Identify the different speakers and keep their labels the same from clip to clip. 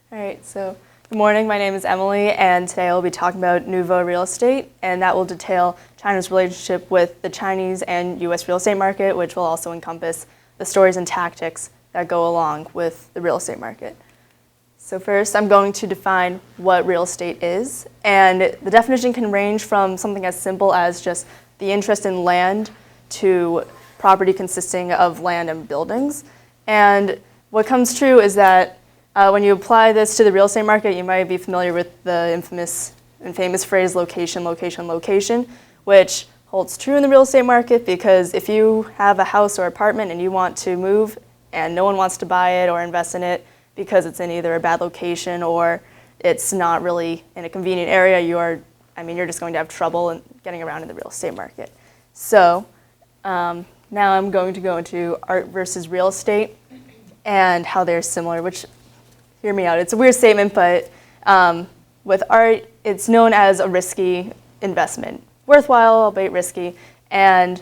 Speaker 1: All right, so good morning. My name is Emily, and today I'll be talking about nouveau real estate, and that will detail China's relationship with the Chinese and U.S. real estate market, which will also encompass the stories and tactics that go along with the real estate market. So first, I'm going to define what real estate is, and the definition can range from something as simple as just the interest in land to property consisting of land and buildings. And what comes true is that when you apply this to the real estate market, you might be familiar with the infamous and famous phrase location, location, location, which holds true in the real estate market because if you have a house or apartment and you want to move and no one wants to buy it or invest in it because it's in either a bad location or it's not really in a convenient area, you're just going to have trouble in getting around in the real estate market. So now I'm going to go into art versus real estate and how they're similar, which, hear me out, it's a weird statement, but with art, it's known as a risky investment. Worthwhile, albeit risky, and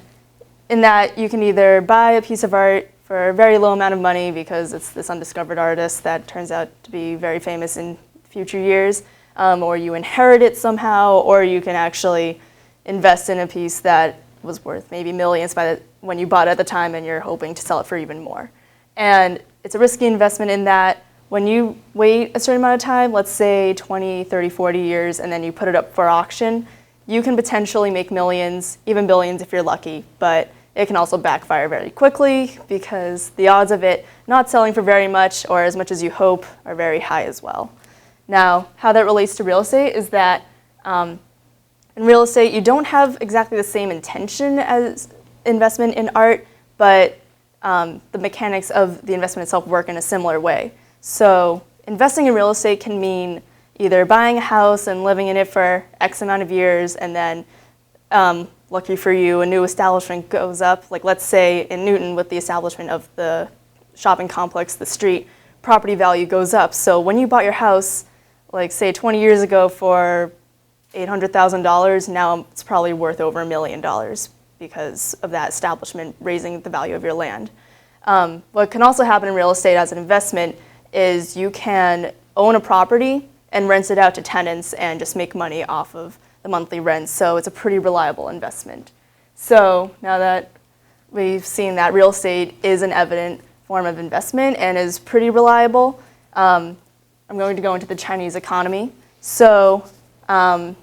Speaker 1: in that you can either buy a piece of art for a very low amount of money because it's this undiscovered artist that turns out to be very famous in future years, or you inherit it somehow, or you can actually invest in a piece that was worth maybe millions when you bought it at the time and you're hoping to sell it for even more. And it's a risky investment in that when you wait a certain amount of time, let's say 20, 30, 40 years, and then you put it up for auction, you can potentially make millions, even billions if you're lucky, but it can also backfire very quickly because the odds of it not selling for very much or as much as you hope are very high as well. Now, how that relates to real estate is that in real estate, you don't have exactly the same intention as investment in art, but the mechanics of the investment itself work in a similar way. So investing in real estate can mean either buying a house and living in it for X amount of years, and then lucky for you, a new establishment goes up. Like let's say in Newton with the establishment of the shopping complex, the street, property value goes up. So when you bought your house, like say 20 years ago for $800,000, now it's probably worth over $1 million because of that establishment raising the value of your land. What can also happen in real estate as an investment is you can own a property and rent it out to tenants and just make money off of the monthly rent. So it's a pretty reliable investment. So now that we've seen that real estate is an evident form of investment and is pretty reliable, I'm going to go into the Chinese economy. So I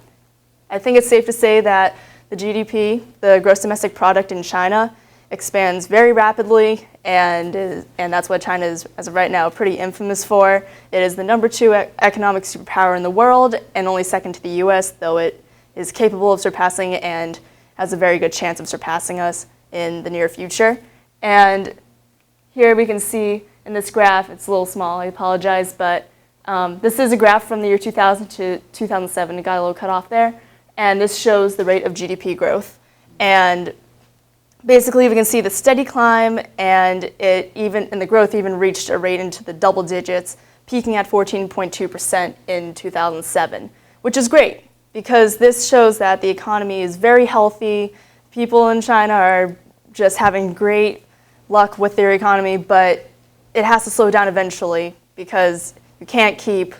Speaker 1: think it's safe to say that the GDP, the gross domestic product in China, expands very rapidly, and that's what China is, as of right now, pretty infamous for. It is the number 2 economic superpower in the world, and only second to the US, though it is capable of surpassing and has a very good chance of surpassing us in the near future. And here we can see in this graph, it's a little small, I apologize, but this is a graph from the year 2000 to 2007. It got a little cut off there. And this shows the rate of GDP growth. And basically, we can see the steady climb, and the growth even reached a rate into the double digits, peaking at 14.2% in 2007, which is great because this shows that the economy is very healthy. People in China are just having great luck with their economy, but it has to slow down eventually because you can't keep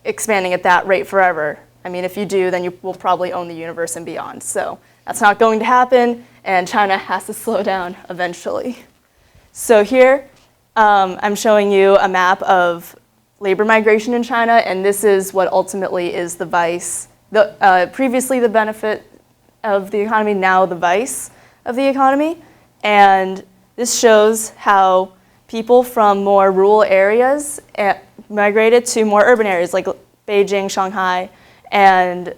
Speaker 1: expanding at that rate forever. I mean, if you do, then you will probably own the universe and beyond. So that's not going to happen, and China has to slow down eventually. So here, I'm showing you a map of labor migration in China, and this is what ultimately is the vice. Previously the benefit of the economy, now the vice of the economy. And this shows how people from more rural areas migrated to more urban areas like Beijing, Shanghai, and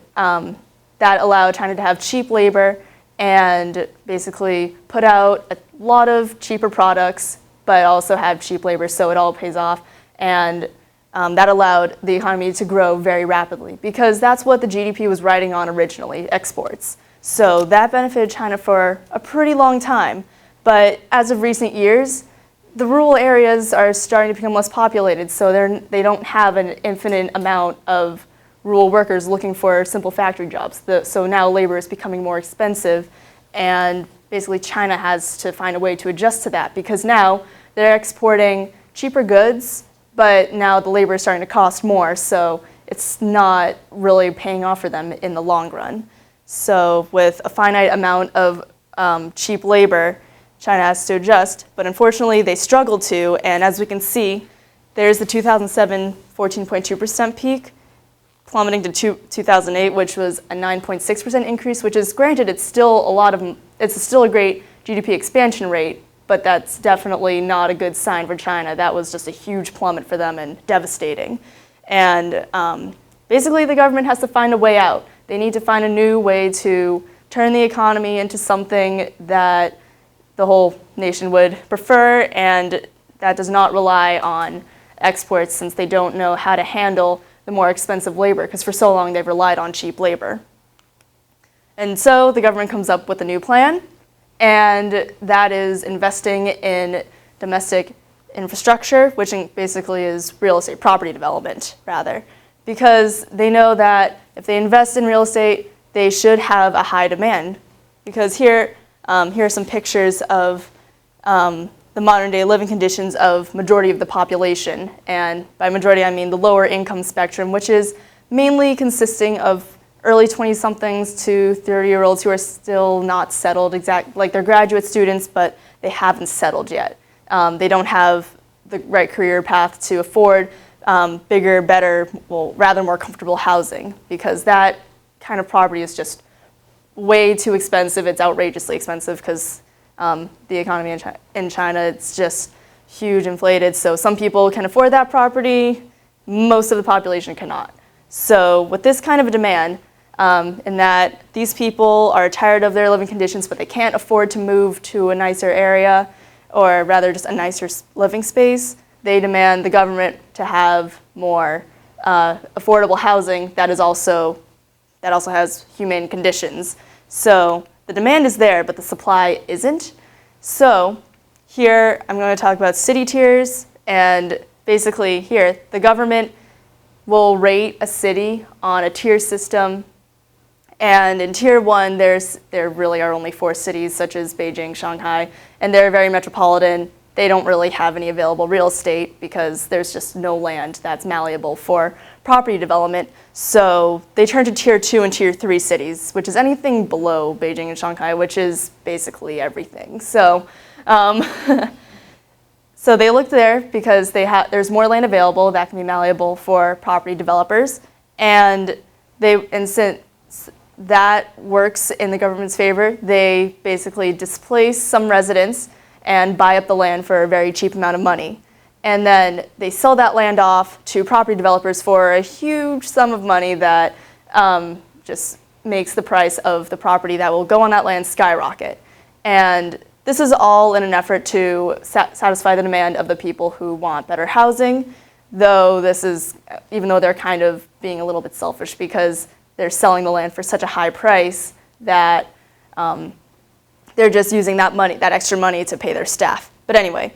Speaker 1: that allowed China to have cheap labor and basically put out a lot of cheaper products, but also have cheap labor, so it all pays off. And that allowed the economy to grow very rapidly because that's what the GDP was riding on originally, exports. So that benefited China for a pretty long time. But as of recent years, the rural areas are starting to become less populated, so they don't have an infinite amount of rural workers looking for simple factory jobs. So now labor is becoming more expensive, and basically China has to find a way to adjust to that because now they're exporting cheaper goods but now the labor is starting to cost more, so it's not really paying off for them in the long run. So with a finite amount of cheap labor, China has to adjust, but unfortunately they struggle to, and as we can see, there's the 2007 14.2% peak, plummeting to 2008, which was a 9.6% increase, which is, granted, it's still a great GDP expansion rate, but that's definitely not a good sign for China. That was just a huge plummet for them and devastating. And basically the government has to find a way out. They need to find a new way to turn the economy into something that the whole nation would prefer, and that does not rely on exports, since they don't know how to handle the more expensive labor, because for so long they've relied on cheap labor. And so the government comes up with a new plan, and that is investing in domestic infrastructure, which basically is real estate, property development, rather, because they know that if they invest in real estate, they should have a high demand. Because here are some pictures of the modern day living conditions of majority of the population. And by majority, I mean the lower income spectrum, which is mainly consisting of early 20-somethings to 30-year-olds who are still not settled, like they're graduate students, but they haven't settled yet. They don't have the right career path to afford bigger, better, well, rather more comfortable housing, because that kind of property is just way too expensive. It's outrageously expensive because the economy in China, it's just huge, inflated. So some people can afford that property, most of the population cannot. So with this kind of a demand, in that these people are tired of their living conditions, but they can't afford to move to a nicer area, or rather just a nicer living space, they demand the government to have more affordable housing that also has humane conditions. So the demand is there, but the supply isn't. So here I'm going to talk about city tiers, and basically here the government will rate a city on a tier system. And in tier 1, there really are only 4 cities, such as Beijing, Shanghai, and they're very metropolitan. They don't really have any available real estate because there's just no land that's malleable for property development. So they turn to tier 2 and tier 3 cities, which is anything below Beijing and Shanghai, which is basically everything. So, so they look there because there's more land available that can be malleable for property developers, and since that works in the government's favor, they basically displace some residents and buy up the land for a very cheap amount of money. And then they sell that land off to property developers for a huge sum of money that just makes the price of the property that will go on that land skyrocket. And this is all in an effort to satisfy the demand of the people who want better housing, even though they're kind of being a little bit selfish, because they're selling the land for such a high price that they're just using that extra money to pay their staff. But anyway,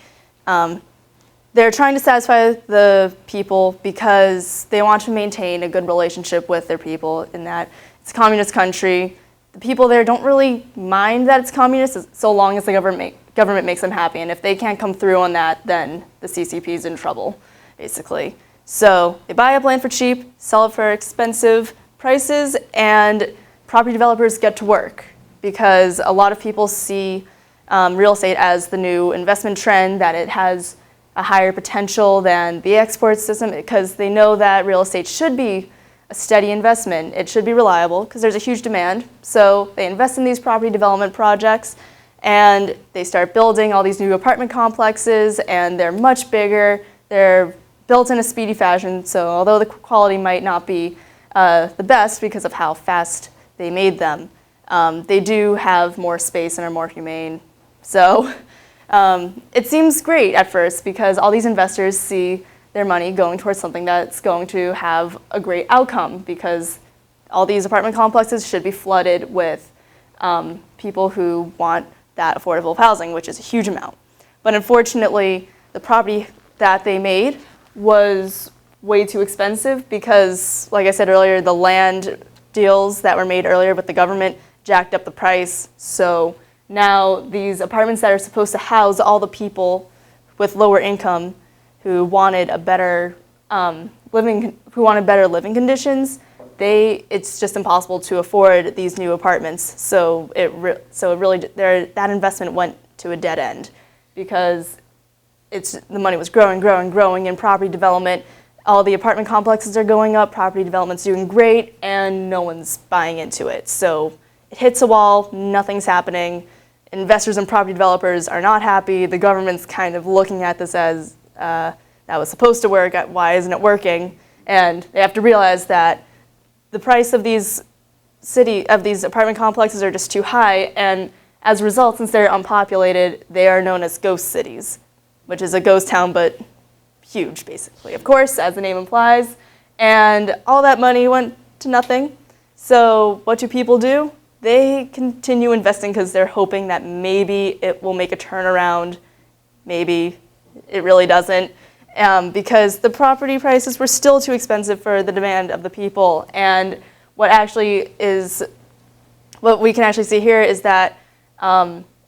Speaker 1: they're trying to satisfy the people because they want to maintain a good relationship with their people, in that it's a communist country. The people there don't really mind that it's communist so long as the government makes them happy. And if they can't come through on that, then the CCP is in trouble, basically. So they buy up land for cheap, sell it for expensive prices, and property developers get to work, because a lot of people see real estate as the new investment trend, that it has a higher potential than the export system, because they know that real estate should be a steady investment. It should be reliable because there's a huge demand. So they invest in these property development projects, and they start building all these new apartment complexes, and they're much bigger. They're built in a speedy fashion, so although the quality might not be the best because of how fast they made them, they do have more space and are more humane. So it seems great at first because all these investors see their money going towards something that's going to have a great outcome, because all these apartment complexes should be flooded with people who want that affordable housing, which is a huge amount. But unfortunately, the property that they made was way too expensive because, like I said earlier, the land deals that were made earlier with the government jacked up the price. So now these apartments that are supposed to house all the people with lower income who wanted a better living conditions, it's just impossible to afford these new apartments. So that investment went to a dead end because the money was growing in property development. All the apartment complexes are going up, property development's doing great, and no one's buying into it. So it hits a wall, nothing's happening. Investors and property developers are not happy. The government's kind of looking at this as, that was supposed to work, why isn't it working? And they have to realize that the price of these apartment complexes are just too high, and as a result, since they're unpopulated, they are known as ghost cities, which is a ghost town, but huge, basically, of course, as the name implies. And all that money went to nothing. So what do people do? They continue investing because they're hoping that maybe it will make a turnaround. Maybe it really doesn't. Because the property prices were still too expensive for the demand of the people. And what we can actually see here is that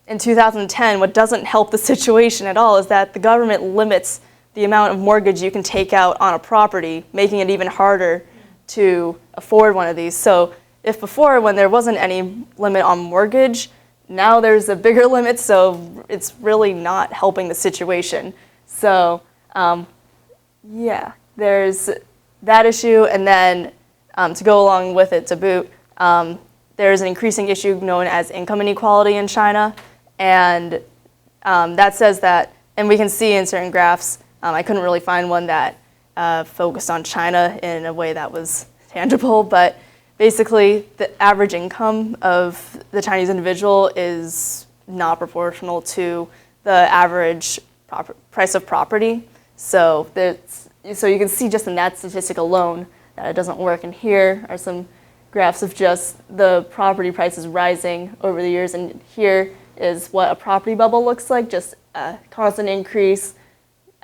Speaker 1: in 2010, what doesn't help the situation at all is that the government limits the amount of mortgage you can take out on a property, making it even harder to afford one of these. So if before, when there wasn't any limit on mortgage, now there's a bigger limit, so it's really not helping the situation. So yeah, there's that issue, and then to go along with it to boot, there's an increasing issue known as income inequality in China, and that says that, and we can see in certain graphs, I couldn't really find one that focused on China in a way that was tangible, but basically the average income of the Chinese individual is not proportional to the average price of property. So you can see just in that statistic alone that it doesn't work. And here are some graphs of just the property prices rising over the years. And here is what a property bubble looks like, just a constant increase.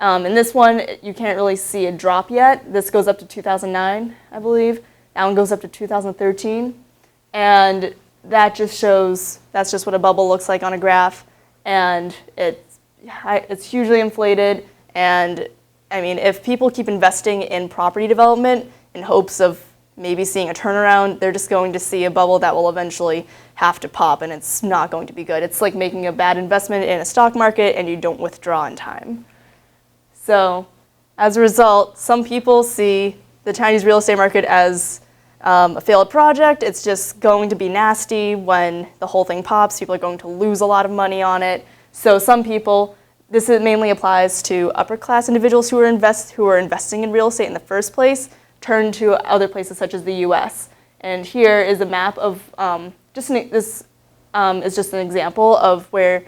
Speaker 1: In this one, you can't really see a drop yet. This goes up to 2009, I believe. That one goes up to 2013. And that just shows, that's just what a bubble looks like on a graph. And it's hugely inflated. And I mean, if people keep investing in property development in hopes of maybe seeing a turnaround, they're just going to see a bubble that will eventually have to pop, and it's not going to be good. It's like making a bad investment in a stock market and you don't withdraw in time. So as a result, some people see the Chinese real estate market as a failed project. It's just going to be nasty when the whole thing pops. People are going to lose a lot of money on it. So some people, this mainly applies to upper class individuals who are investing in real estate in the first place, turn to other places such as the US. And here is a map of, this is just an example of where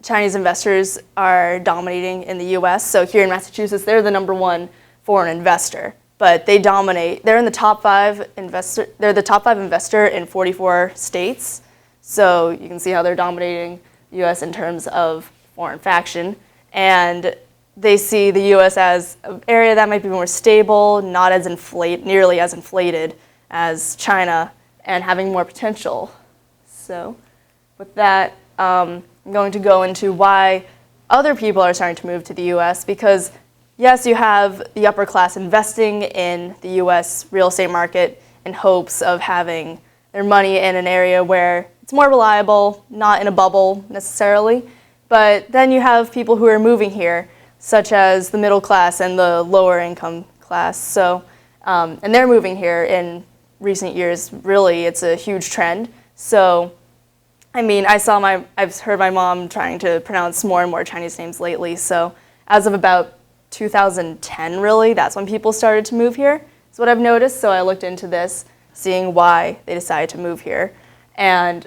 Speaker 1: Chinese investors are dominating in the US. So here in Massachusetts, they're the #1 foreign investor, but they dominate. They're in the top 5 investor. They're the top 5 investor in 44 states. So you can see how they're dominating the US in terms of foreign faction. And they see the US as an area that might be more stable, not as nearly as inflated as China, and having more potential. So with that, I'm going to go into why other people are starting to move to the US, because yes, you have the upper class investing in the US real estate market in hopes of having their money in an area where it's more reliable, not in a bubble necessarily. But then you have people who are moving here, such as the middle class and the lower income class. So, and they're moving here in recent years. Really, it's a huge trend. So, I mean, I've heard my mom trying to pronounce more and more Chinese names lately. So, as of about 2010, really, that's when people started to move here. That's what I've noticed. So I looked into this, seeing why they decided to move here. And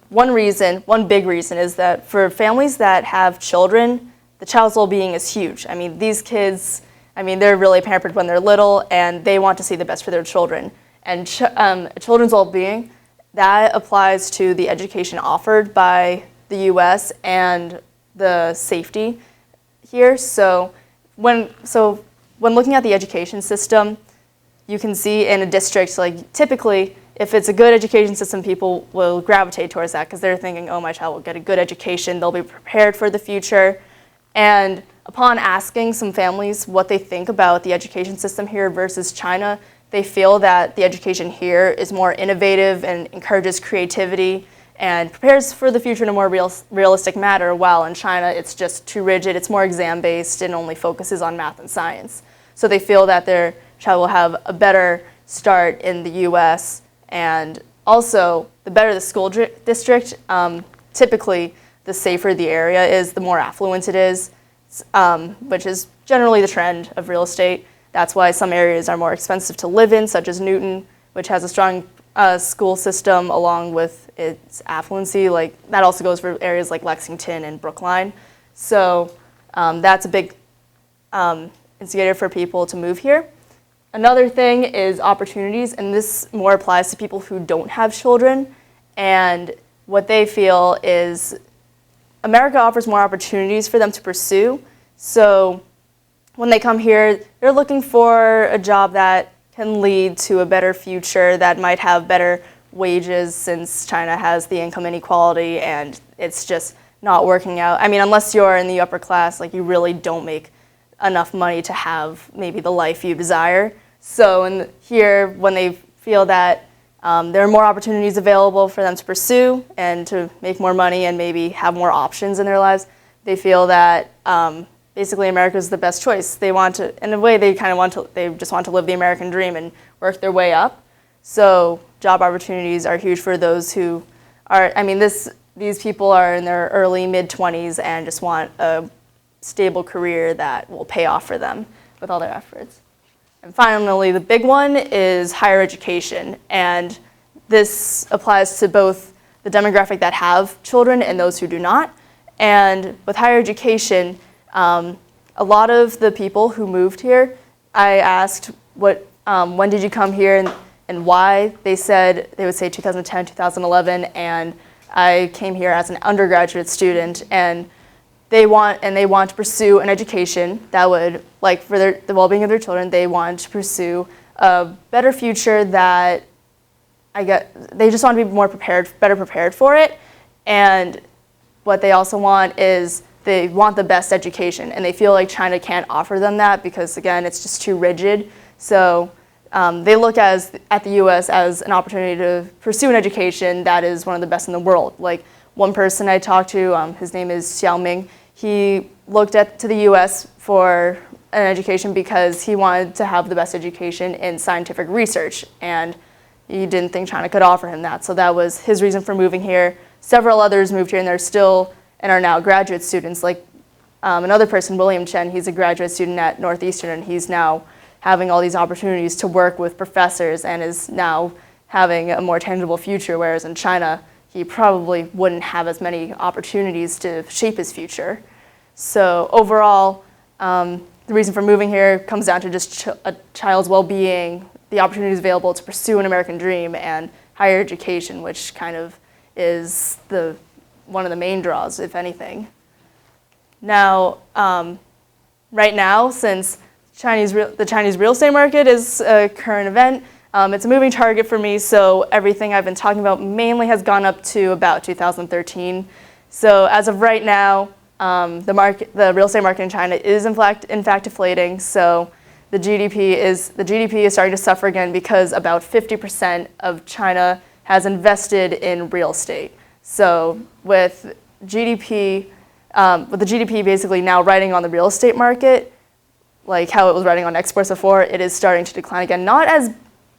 Speaker 1: one big reason is that for families that have children, the child's well-being is huge. I mean, these kids, they're really pampered when they're little, and they want to see the best for their children. And children's well-being, that applies to the education offered by the US and the safety here. So when looking at the education system, you can see in a district, like typically, if it's a good education system, people will gravitate towards that because they're thinking, oh, my child will get a good education, they'll be prepared for the future. And upon asking some families what they think about the education system here versus China, they feel that the education here is more innovative and encourages creativity and prepares for the future in a more realistic manner, while in China it's just too rigid, it's more exam-based and only focuses on math and science. So they feel that their child will have a better start in the US, and also the better the school district, typically the safer the area is, the more affluent it is, which is generally the trend of real estate. That's why some areas are more expensive to live in, such as Newton, which has a strong school system along with its affluency. Like that also goes for areas like Lexington and Brookline. So that's a big instigator for people to move here. Another thing is opportunities, and this more applies to people who don't have children. And what they feel is America offers more opportunities for them to pursue. So when they come here, they're looking for a job that can lead to a better future, that might have better wages, since China has the income inequality and it's just not working out. I mean, unless you're in the upper class, like you really don't make enough money to have maybe the life you desire. So here, when they feel that there are more opportunities available for them to pursue and to make more money and maybe have more options in their lives, they feel that basically America is the best choice. They want to, in a way, they just want to live the American dream and work their way up. So job opportunities are huge for those who are, I mean, these people are in their early, mid-20s and just want a stable career that will pay off for them with all their efforts. And finally, the big one is higher education. And this applies to both the demographic that have children and those who do not. And with higher education, a lot of the people who moved here, I asked when did you come here and why. They would say 2010, 2011, and I came here as an undergraduate student, and they want to pursue an education that would, like for the well-being of their children, they want to pursue a better future that they just want to be better prepared for it. And what they also want is they want the best education, and they feel like China can't offer them that because, again, it's just too rigid. So they look at the US as an opportunity to pursue an education that is one of the best in the world. Like one person I talked to, his name is Xiaoming, he looked to the US for an education because he wanted to have the best education in scientific research, and he didn't think China could offer him that. So that was his reason for moving here. Several others moved here, and they're still and are now graduate students. Like another person, William Chen, he's a graduate student at Northeastern, and he's now having all these opportunities to work with professors and is now having a more tangible future, whereas in China, he probably wouldn't have as many opportunities to shape his future. So overall, the reason for moving here comes down to just a child's well-being, the opportunities available to pursue an American dream, and higher education, which kind of is one of the main draws, if anything. Now, right now, since the Chinese real estate market is a current event, it's a moving target for me, so everything I've been talking about mainly has gone up to about 2013. So as of right now, the real estate market in China is in fact deflating. So the GDP is starting to suffer again because about 50% of China has invested in real estate. So with the GDP basically now riding on the real estate market, like how it was riding on exports before, it is starting to decline again. Not as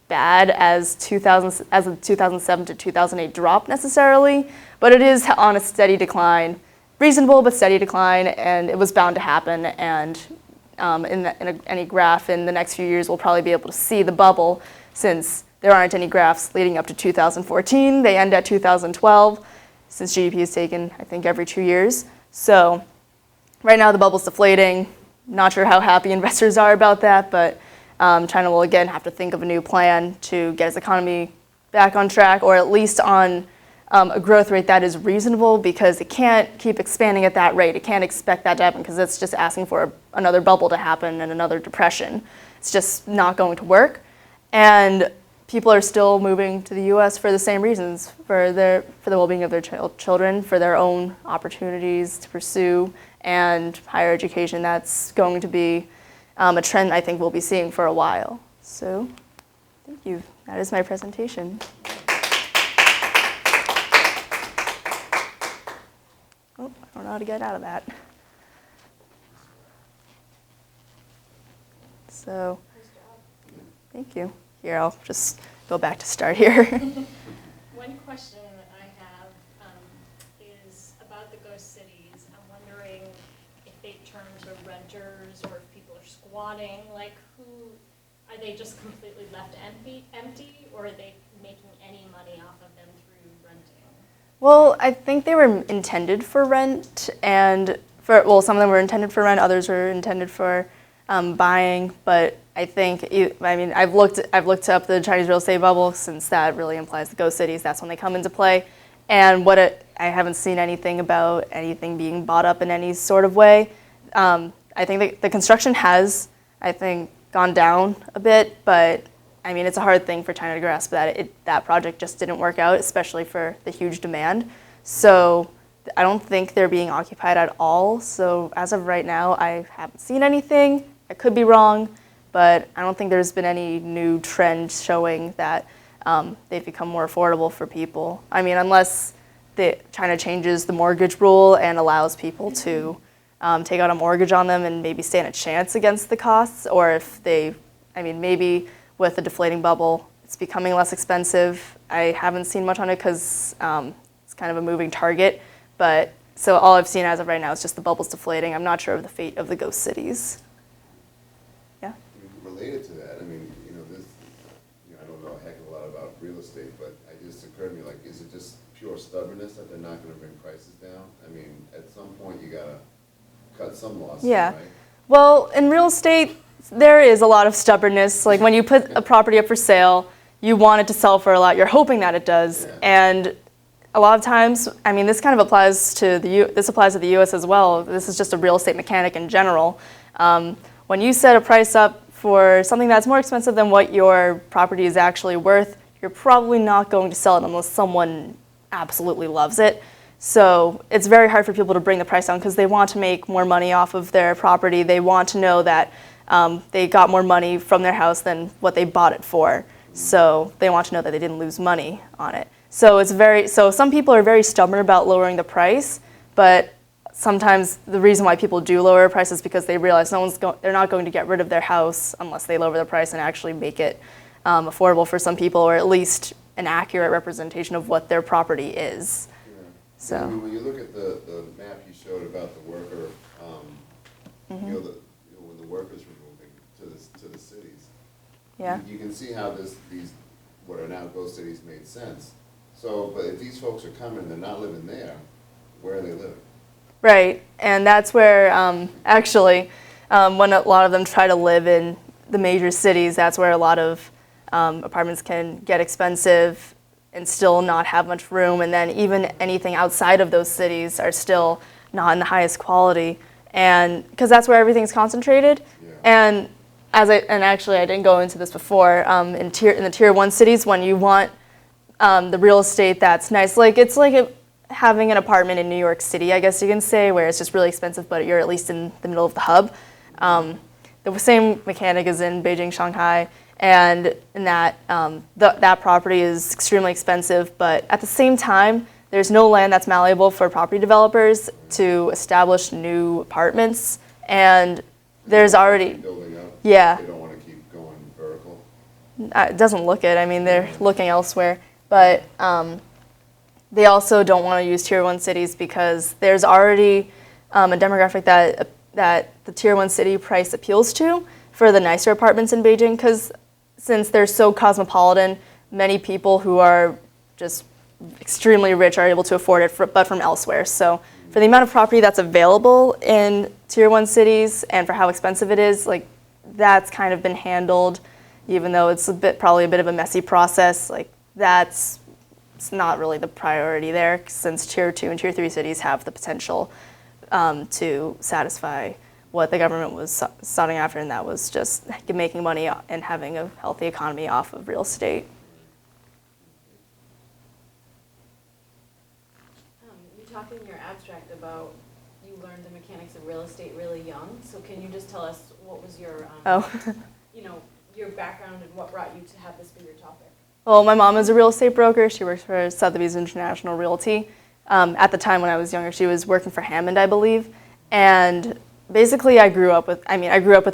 Speaker 1: bad as the 2007 to 2008 drop necessarily, but it is on a steady decline, reasonable but steady decline, and it was bound to happen. And in any graph in the next few years, we'll probably be able to see the bubble, since there aren't any graphs leading up to 2014. They end at 2012, since GDP is taken, I think, every 2 years. So right now the bubble's deflating. Not sure how happy investors are about that, but China will again have to think of a new plan to get its economy back on track, or at least on a growth rate that is reasonable, because it can't keep expanding at that rate. It can't expect that to happen, because it's just asking for another bubble to happen and another depression. It's just not going to work. And people are still moving to the US for the same reasons, for the well-being of their children, for their own opportunities to pursue, and higher education. That's going to be a trend I think we'll be seeing for a while. So thank you. That is my presentation. Oh, I don't know how to get out of that. So, thank you. Here, I'll just go back to start here.
Speaker 2: One question that I have is about the ghost cities. I'm wondering if they turn to renters or if people are squatting. Like, are they just completely left empty, or are they making any money off of them through renting?
Speaker 1: Well, I think they were intended for rent, and some of them were intended for rent, others were intended for buying. But I think, I've looked up the Chinese real estate bubble, since that really implies the ghost cities. That's when they come into play, and I haven't seen anything about anything being bought up in any sort of way. I think the construction has, gone down a bit, but it's a hard thing for China to grasp that project just didn't work out, especially for the huge demand. So I don't think they're being occupied at all. So as of right now, I haven't seen anything. I could be wrong, but I don't think there's been any new trend showing that they've become more affordable for people. Unless China changes the mortgage rule and allows people to take out a mortgage on them and maybe stand a chance against the costs, or if maybe with the deflating bubble, it's becoming less expensive. I haven't seen much on it because it's kind of a moving target. But so all I've seen as of right now is just the bubble's deflating. I'm not sure of the fate of the ghost cities. Yeah.
Speaker 3: Related to that, I don't know a heck of a lot about real estate, but it just occurred to me, like, is it just pure stubbornness that they're not going to bring prices down? At some point you gotta cut some losses,
Speaker 1: yeah.
Speaker 3: Right?
Speaker 1: Well, in real estate, there is a lot of stubbornness. Like when you put a property up for sale, you want it to sell for a lot. You're hoping that it does.
Speaker 3: Yeah.
Speaker 1: And a lot of times, this kind of applies to this applies to the U.S. as well. This is just a real estate mechanic in general. When you set a price up for something that's more expensive than what your property is actually worth, you're probably not going to sell it unless someone absolutely loves it. So it's very hard for people to bring the price down because they want to make more money off of their property. They want to know that they got more money from their house than what they bought it for. So they want to know that they didn't lose money on it. So some people are very stubborn about lowering the price, but sometimes the reason why people do lower prices is because they realize they're not going to get rid of their house unless they lower the price and actually make it affordable for some people, or at least an accurate representation of what their property is.
Speaker 3: Yeah.
Speaker 1: So
Speaker 3: when you look at the map you showed about the worker, when the workers were moving to the cities,
Speaker 1: yeah.
Speaker 3: you can see how these what are now ghost cities made sense. So, but if these folks are coming, they're not living there, where are they living?
Speaker 1: Right, and that's where when a lot of them try to live in the major cities, that's where a lot of apartments can get expensive and still not have much room, and then even anything outside of those cities are still not in the highest quality, and because that's where everything's concentrated.
Speaker 3: Yeah.
Speaker 1: And actually I didn't go into this before, in the tier 1 cities, when you want the real estate that's nice, it's like having an apartment in New York City, I guess you can say, where it's just really expensive, but you're at least in the middle of the hub. The same mechanic is in Beijing, Shanghai, and in that that property is extremely expensive, but at the same time, there's no land that's malleable for property developers to establish new apartments, and there's already
Speaker 3: Building up.
Speaker 1: Yeah.
Speaker 3: They don't want to keep going vertical.
Speaker 1: It doesn't look it. They're looking elsewhere, but they also don't want to use tier 1 cities because there's already a demographic that the tier 1 city price appeals to for the nicer apartments in Beijing, because since they're so cosmopolitan, many people who are just extremely rich are able to afford it, but from elsewhere. So for the amount of property that's available in tier 1 cities and for how expensive it is, that's kind of been handled, even though it's probably a bit of a messy process. It's not really the priority there, since tier 2 and tier 3 cities have the potential to satisfy what the government was starting after, and that was just making money and having a healthy economy off of real estate.
Speaker 4: You talk in your abstract about you learned the mechanics of real estate really young. So can you just tell us what was your,
Speaker 1: Oh.
Speaker 4: you know, your background and what brought you to have this be your topic?
Speaker 1: Well, my mom is a real estate broker. She works for Sotheby's International Realty. At the time when I was younger, she was working for Hammond, I believe. And basically, I grew up with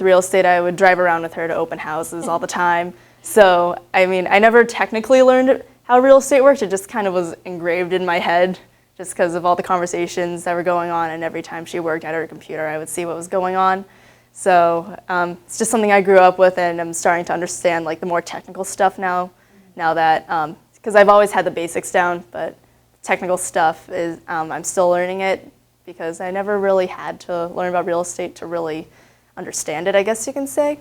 Speaker 1: real estate. I would drive around with her to open houses all the time. So, I mean, I never technically learned how real estate worked. It just kind of was engraved in my head just because of all the conversations that were going on. And every time she worked at her computer, I would see what was going on. So it's just something I grew up with, and I'm starting to understand like the more technical stuff now that, because I've always had the basics down, but technical stuff is, I'm still learning it because I never really had to learn about real estate to really understand it, I guess you can say.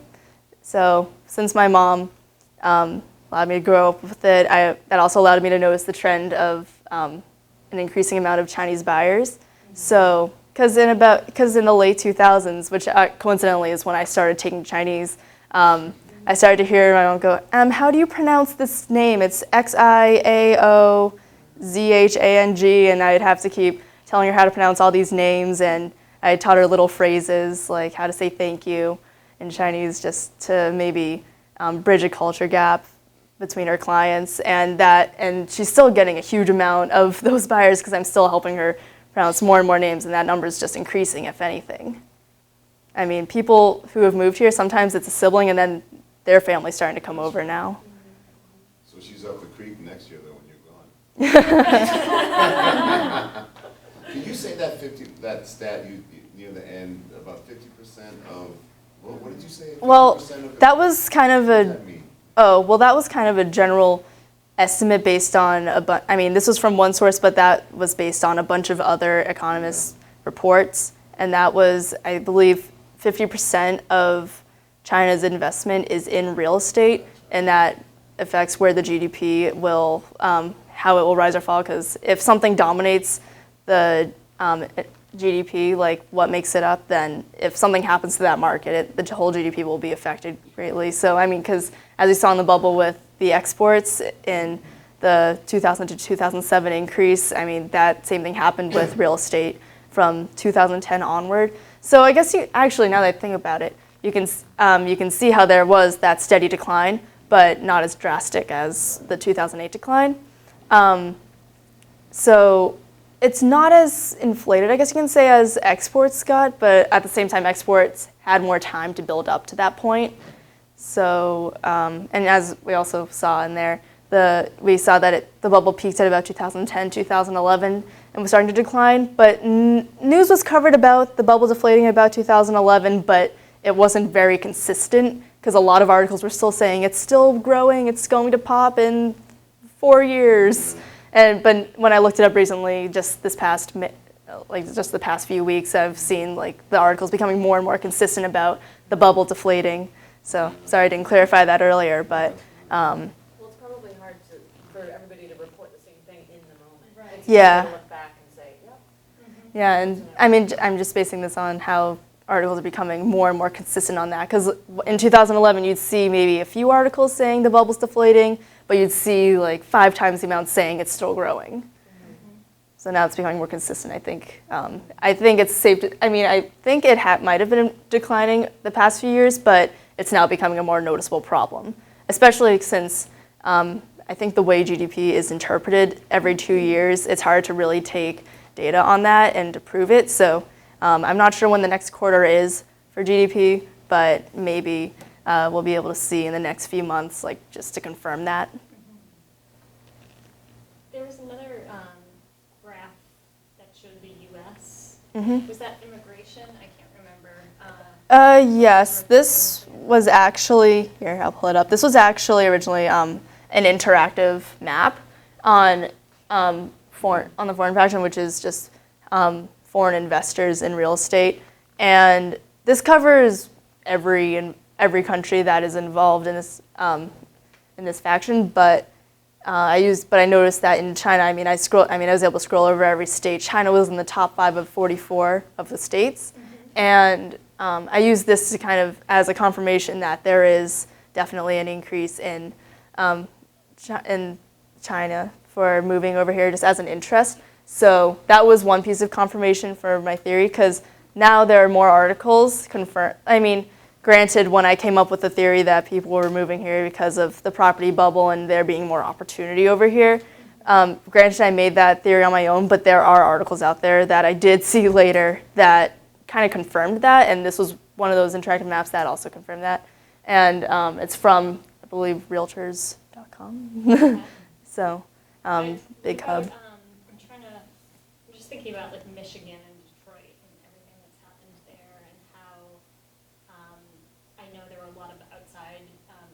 Speaker 1: So since my mom allowed me to grow up with it, that also allowed me to notice the trend of an increasing amount of Chinese buyers. So, because in the late 2000s, which coincidentally is when I started taking Chinese, I started to hear my mom go, how do you pronounce this name? It's Xiaozhang, and I'd have to keep telling her how to pronounce all these names, and I taught her little phrases like how to say thank you in Chinese just to maybe bridge a culture gap between her clients, and she's still getting a huge amount of those buyers because I'm still helping her pronounce more and more names, and that number is just increasing, if anything. I mean, people who have moved here, sometimes it's a sibling, and then their family's starting to come over now.
Speaker 3: So she's up the creek next year, though, when you're gone. Can you say that stat you near the end, about 50% of, what did you say? 50%
Speaker 1: Well,
Speaker 3: of
Speaker 1: that was kind of
Speaker 3: what does that mean?
Speaker 1: that was kind of a general estimate based on this was from one source, but that was based on a bunch of other economists' reports, and that was, I believe, 50% of China's investment is in real estate, and that affects where the GDP will, how it will rise or fall, because if something dominates the GDP, like what makes it up, then if something happens to that market, the whole GDP will be affected greatly. So, I mean, because as we saw in the bubble with the exports in the 2000 to 2007 increase, I mean, that same thing happened with real estate from 2010 onward. So I guess actually, now that I think about it, you can see how there was that steady decline, but not as drastic as the 2008 decline. So it's not as inflated, I guess you can say, as exports got, but at the same time, exports had more time to build up to that point. So, and as we also saw in there, we saw that the bubble peaked at about 2010, 2011, and was starting to decline. But news was covered about the bubble deflating about 2011, but it wasn't very consistent because a lot of articles were still saying it's still growing, it's going to pop in 4 years. But when I looked it up recently, just the past few weeks, I've seen like the articles becoming more and more consistent about the bubble deflating. So sorry I didn't clarify that earlier, but
Speaker 4: Well, it's probably hard for everybody to report the same thing in the moment.
Speaker 2: Right.
Speaker 4: It's
Speaker 1: Yeah.
Speaker 4: easy to look back and say, yep.
Speaker 1: yeah, and I mean, I'm just basing this on how articles are becoming more and more consistent on that. Because in 2011, you'd see maybe a few articles saying the bubble's deflating, but you'd see like 5 times the amount saying it's still growing. So now it's becoming more consistent, I think. I think it's safe to, I think it might have been declining the past few years, but it's now becoming a more noticeable problem, especially since I think the way GDP is interpreted every 2 years, it's hard to really take data on that and to prove it. So I'm not sure when the next quarter is for GDP, but maybe we'll be able to see in the next few months, like just to confirm that.
Speaker 2: There was another graph that showed the U.S.
Speaker 1: Mm-hmm.
Speaker 2: Was that immigration? I can't remember.
Speaker 1: Yes, this was actually, here, I'll pull it up. This was actually originally an interactive map on the foreign faction, which is just foreign investors in real estate. And this covers every country that is involved in this faction, but I noticed that in China, I was able to scroll over every state. China was in the top 5 of 44 of the states. Mm-hmm. And I used this to kind of as a confirmation that there is definitely an increase in China for moving over here just as an interest. So that was one piece of confirmation for my theory, because now there are more articles granted, when I came up with the theory that people were moving here because of the property bubble and there being more opportunity over here, granted I made that theory on my own, but there are articles out there that I did see later that kind of confirmed that, and this was one of those interactive maps that also confirmed that. And it's from, I believe, realtors.com. So, big hub.
Speaker 2: I'm just thinking about like Michigan and Detroit and everything that's happened there and how, I know there were a lot of outside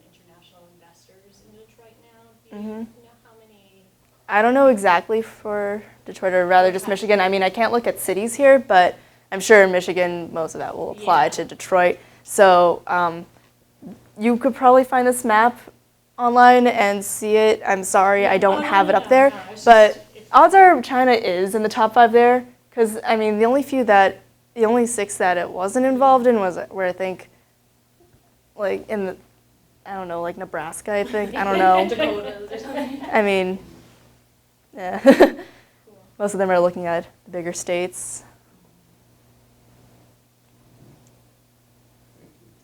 Speaker 2: international investors in Detroit now. Do you know how many?
Speaker 1: I don't know exactly for Detroit, or rather just Michigan. I mean, I can't look at cities here, but I'm sure in Michigan most of that will apply to Detroit. So you could probably find this map online and see it. I'm sorry, I don't have it up there. But odds are China is in the top 5 there, because I mean the only 6 that it wasn't involved in was where I think, like in the, I don't know, like Nebraska, I think. I don't know.
Speaker 4: Dakotas or something.
Speaker 1: I mean, yeah. Most of them are looking at the bigger states.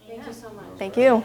Speaker 4: Thank you so much.
Speaker 1: Thank you.